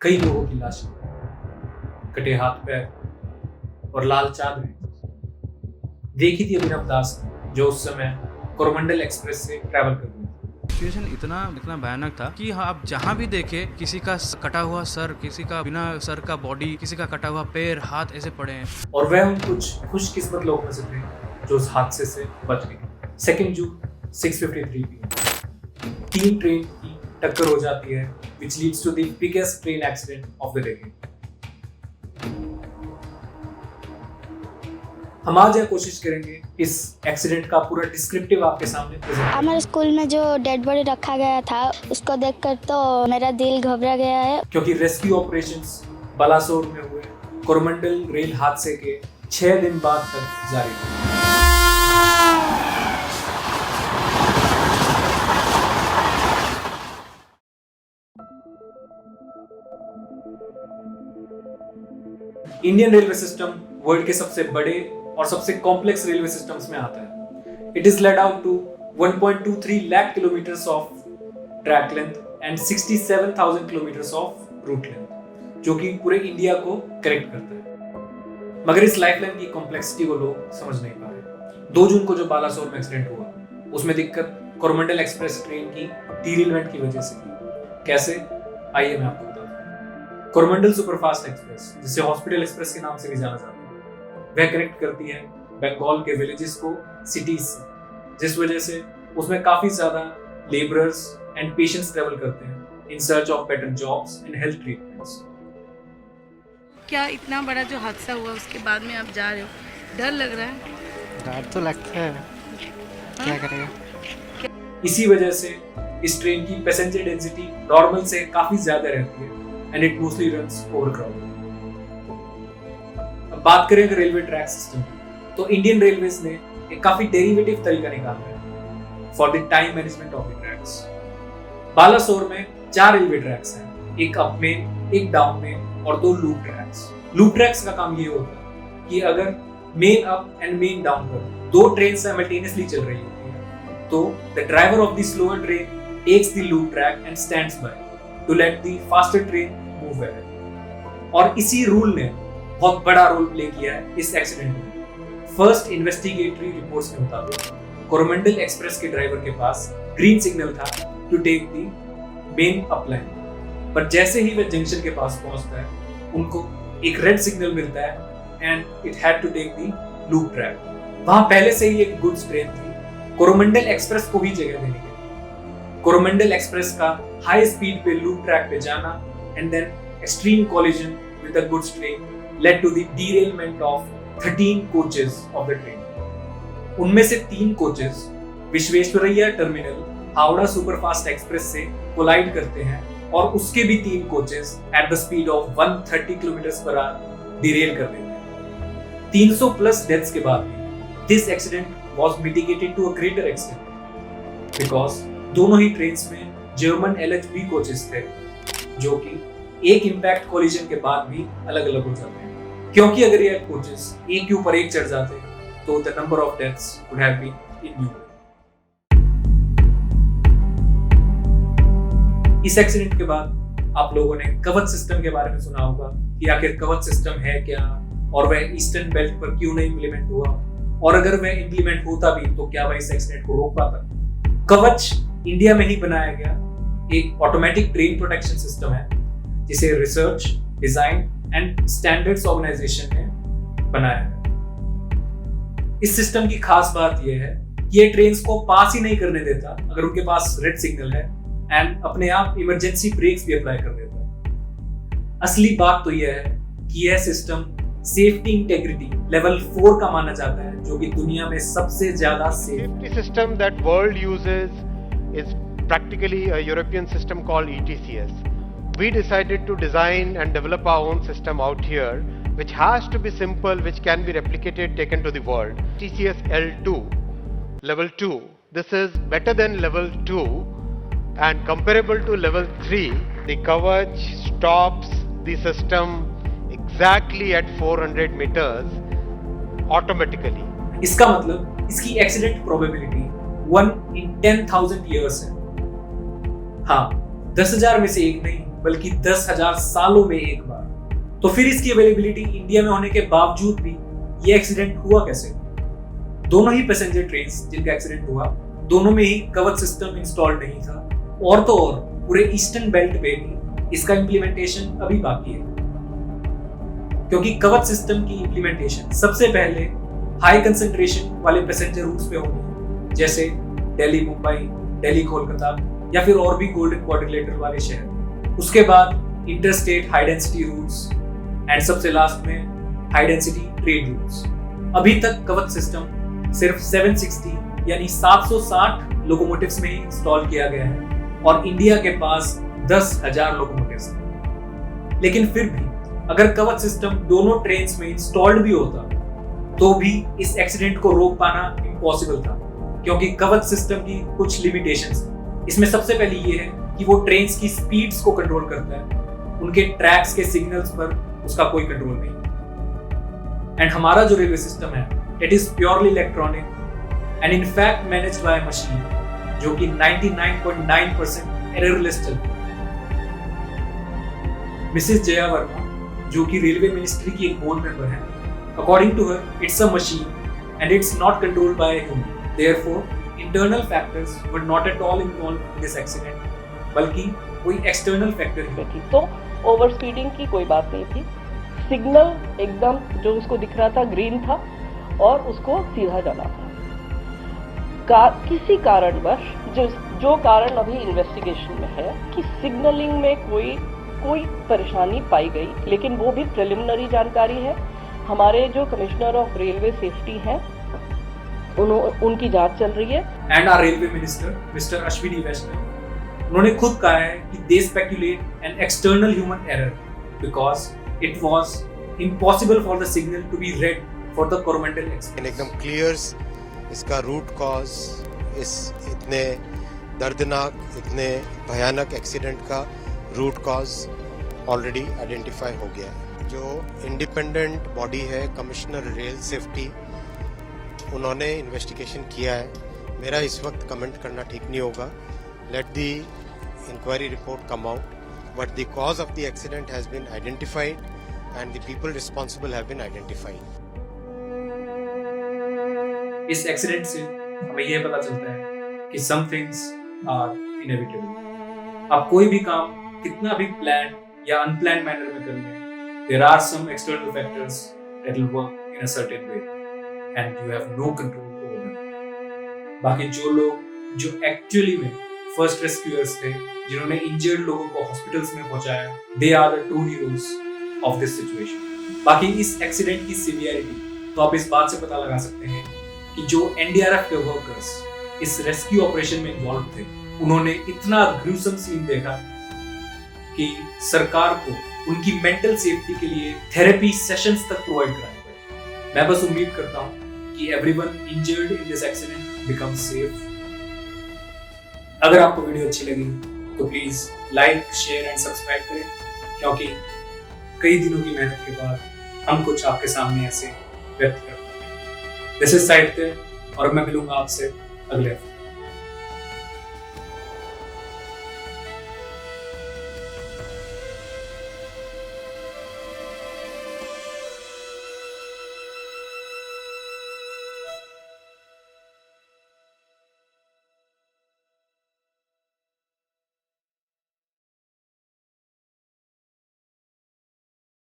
कई लोगों की लाशें, कटे हाथ पैर और लाल चादरें देखी थी अभिनव दास ने, जो उस समय कोरोमंडल एक्सप्रेस से ट्रैवल कर रही थी। सिचुएशन इतना भयानक था कि आप जहाँ भी देखे किसी का कटा हुआ सर, किसी का बिना सर का बॉडी, किसी का कटा हुआ पैर, हाथ ऐसे पड़े हैं। और वह उन कुछ खुशकिस्मत लोगों में से थे जो उस हादसे से बच गए। 2 जून 6:53 PM 3 ट्रेन की टक्कर हो जाती है, which leads to the biggest train accident of the decade. हम आज यह कोशिश करेंगे इस एक्सीडेंट का पूरा डिस्क्रिप्टिव आपके सामने प्रेजेंट। हमारे स्कूल में जो डेड बॉडी रखा गया था उसको देखकर तो मेरा दिल घबरा गया है, क्योंकि रेस्क्यू ऑपरेशंस बालासोर में हुए कोरोमंडल रेल हादसे के 6 दिन बाद तक जारी थे। इंडियन रेलवे सिस्टम वर्ल्ड के सबसे बड़े और सबसे कॉम्प्लेक्स रेलवे सिस्टम्स में आता है। It is laid out to 1.23 lakh kilometres of track length and 67,000 kilometres of route length, जो कि पूरे इंडिया को कनेक्ट करता है। मगर इस लाइफलाइन की कॉम्प्लेक्सिटी को लोग समझ नहीं पा रहे। 2 जून को जो बालासोर में एक्सीडेंट हुआ, उसमें दिक्कत कोरोमंडल एक्सप्रेस ट्रेन की डीरेलमेंट की वजह से थी। कैसे? आइए मैं आपको बताता हूं। कोरोमंडल सुपरफास्ट एक्सप्रेस, जिसे हॉस्पिटल एक्सप्रेस के नाम से भी जाना जाता है, वह कनेक्ट करती है बंगाल के विलेजेस को सिटीज से, जिस वजह से उसमें काफी ज्यादा लेबरर्स एंड पेशेंट्स ट्रेवल करते हैं in search of better jobs and health treatments. क्या इतना बड़ा जो हादसा हुआ उसके बाद में आप जा रहे हो, डर लग रहा है? डर तो लगता है, क्या करेगा। इसी वजह से इस ट्रेन की पैसेंजर डेंसिटी नॉर्मल से काफी ज्यादा रहती है and it mostly runs overcrowded. अब बात करें अगर रेलवे ट्रैक सिस्टम की, तो इंडियन रेलवेज ने एक काफी डेरिवेटिव तरीका निकाला है for the time management of the tracks. Balasore में 4 रेलवे ट्रैक्स हैं, एक अप में, एक डाउन में और 2 लूप ट्रैक्स। लूप ट्रैक्स का काम ये होता है कि अगर main up and main down पर 2 ट्रेन साइमल्टेनियसली चल रही होती है, तो the driver of the slower train takes the loop track and stands by to let the faster train move ahead. और इसी रूल ने बहुत बड़ा रोल प्ले किया है इस एक्सीडेंट में। फर्स्ट इन्वेस्टिगेटरी रिपोर्ट्स के मुताबिक कोरोमंडल एक्सप्रेस के ड्राइवर के पास ग्रीन सिग्नल था to take the main up line, पर जैसे ही वह जंक्शन के पास पहुंचता है, उनको एक रेड सिग्नल मिलता है and it had to take the loop track. वहां पहले से ही एक गुड्स ट्रेन थी, कोरोमंडल एक्सप्रेस को भी जगह देने के लिए। कोरोमंडल एक्सप्रेस का हाई स्पीड पे लूप ट्रैक पे जाना and then extreme collision with the goods train led to the derailment of 13 coaches of the train. उनमें से 3 coaches Visvesvaraya terminal Howrah superfast express से कोलाइड करते हैं और उसके भी 3 coaches at the speed of 130 km/h derail कर देते हैं। 300 प्लस डेथ्स के बाद भी this accident was mitigated to a greater extent because दोनों ही ट्रेन्स में जर्मन LHB कोचेस थे, जो कि एक इंपैक्ट कोलिजन के बाद भी अलग अलग हो जाते हैं, क्योंकि अगर ये कोचेस एक के ऊपर एक चढ़ जाते तो the number of deaths would have been innumerable. इस एक्सीडेंट के बाद आप लोगों ने कवच सिस्टम के बारे में सुना होगा कि आखिर कवच सिस्टम है क्या और वह ईस्टर्न बेल्ट पर क्यों नहीं इंप्लीमेंट हुआ, और अगर वह इंप्लीमेंट होता भी तो क्या वह इस एक्सीडेंट को रोक पाता। कवच इंडिया में ही बनाया गया एक ऑटोमेटिक ट्रेन प्रोटेक्शन सिस्टम है, जिसे research, design and standards organisation ने बनाया है। इस सिस्टम की खास बात यह है कि ये ट्रेन्स को पास ही नहीं करने देता अगर उनके पास रेड सिग्नल है, एंड अपने आप इमरजेंसी ब्रेक्स भी अप्लाई कर देता है। असली बात तो यह है कि यह सिस्टम सेफ्टी इंटेग्रिटी लेवल 4 का माना जाता है, जो कि दुनिया में सबसे ज्यादा Safety system that world uses is practically a European system called ETCS. We decided to design and develop our own system out here, which has to be simple, which can be replicated, taken to the world. TCS L2, level 2. This is better than level 2 and comparable to level 3. The Kavach stops the system exactly at 400 meters automatically. इसका मतलब इसकी accident probability 1 in 10,000 years है। हाँ, 10,000 में से एक नहीं, बल्कि 10,000 सालों में एक बार। तो फिर इसकी अवेलेबिलिटी इंडिया में होने के बावजूद भी ये एक्सीडेंट हुआ कैसे? दोनों ही पैसेंजर ट्रेन जिनका एक्सीडेंट हुआ, दोनों में ही कवच सिस्टम इंस्टॉल्ड नहीं था, और तो और पूरे ईस्टर्न बेल्ट पे भी इसका इम्प्लीमेंटेशन अभी बाकी है। क्योंकि कवच सिस्टम की इम्प्लीमेंटेशन सबसे पहले हाई कंसंट्रेशन वाले पैसेंजर रूट्स पे होगी, जैसे दिल्ली मुंबई, दिल्ली कोलकाता या फिर और भी गोल्डन क्वाड्रिलेटरल वाले शहर। उसके बाद interstate high density routes and सबसे लास्ट में हाई डेंसिटी ट्रेड रूट्स। अभी तक कवच सिस्टम सिर्फ 760 यानी 760 लोकोमोटिव्स में ही इंस्टॉल किया गया है और इंडिया के पास 10,000 लोकोमोटिव्स हैं। लेकिन फिर भी अगर कवच सिस्टम दोनों ट्रेन्स में इंस्टॉल्ड भी होता तो भी इस एक्सीडेंट को रोक पाना इम्पॉसिबल था, क्योंकि कवच सिस्टम की कुछ लिमिटेशंस हैं। इसमें सबसे पहली ये है कि वो ट्रेन्स की स्पीड्स को कंट्रोल करता है, उनके ट्रैक्स के सिग्नल्स पर उसका कोई कंट्रोल नहीं। एंड हमारा जो रेलवे सिस्टम है it is purely electronic and in fact managed by machine, जो कि 99.9% एररलेस चलती है। मिसेस जया वर्मा, जो कि रेलवे मिनिस्ट्री की एक बोर्ड मेंबर है, according to her it's a machine and it's not controlled by human, therefore internal factors were not at all involved in this accident, बल्कि कोई एक्सटर्नल फैक्टर ही थी। तो ओवर स्पीडिंग की कोई बात नहीं थी। सिग्नल एकदम जो उसको दिख रहा था ग्रीन था और उसको सीधा जाना था। किसी कारणवश जो कारण अभी इन्वेस्टिगेशन में है कि सिग्नलिंग में कोई परेशानी पाई गई, लेकिन वो भी प्रिलिमिनरी जानकारी है। हमारे जो कमिश्नर ऑफ रेलवे सेफ्टी हैं उनकी जांच चल रही है। And our railway minister mister Ashwini Vaishnaw, उन्होंने खुद कहा है कि they speculate an external human error because it was impossible for the signal to be red for the Coromandel express. एकदम क्लियर इसका रूट कॉज, इस इतने दर्दनाक, इतने भयानक एक्सीडेंट का रूट कॉज ऑलरेडी आइडेंटिफाई हो गया है। जो इंडिपेंडेंट बॉडी है कमिश्नर रेल सेफ्टी, उन्होंने इन्वेस्टिगेशन किया है। मेरा इस वक्त कमेंट करना ठीक नहीं होगा। Let the inquiry report come out, but the cause of the accident has been identified and the people responsible have been identified. इस एक्सीडेंट से हमें यह पता चलता है कि सम थिंग्स आर इनएविटेबल। आप कोई भी काम कितना भी प्लान या अनप्लान मैनर में कर लें, there are some external factors that will work in a certain way and you have no control over them. बाकी जो लोग जो एक्चुअली में फर्स्ट रेस्क्यूअर्स थे, जिन्होंने इंजर्ड लोगों को हॉस्पिटल्स में पहुंचाया, they are the true heroes of this situation. बाकी इस एक्सीडेंट की सीवियरिटी तो आप इस बात से पता लगा सकते हैं कि जो एनडीआरएफ के वर्कर्स इस रेस्क्यू ऑपरेशन में इन्वॉल्व थे, उन्होंने इतना ग्रूसम सीन देखा कि सरकार को उनकी मेंटल सेफ्टी के लिए थेरेपी सेशंस तक प्रोवाइड कराने पड़े। मैं बस उम्मीद करता हूं कि everyone injured in this accident become safe. अगर आपको वीडियो अच्छी लगी तो please like, share and subscribe करें, क्योंकि कई दिनों की मेहनत के बाद हम कुछ आपके सामने ऐसे व्यक्त करते हैं। दिस इज साहित्य और मैं मिलूंगा आपसे अगले हफ्ते।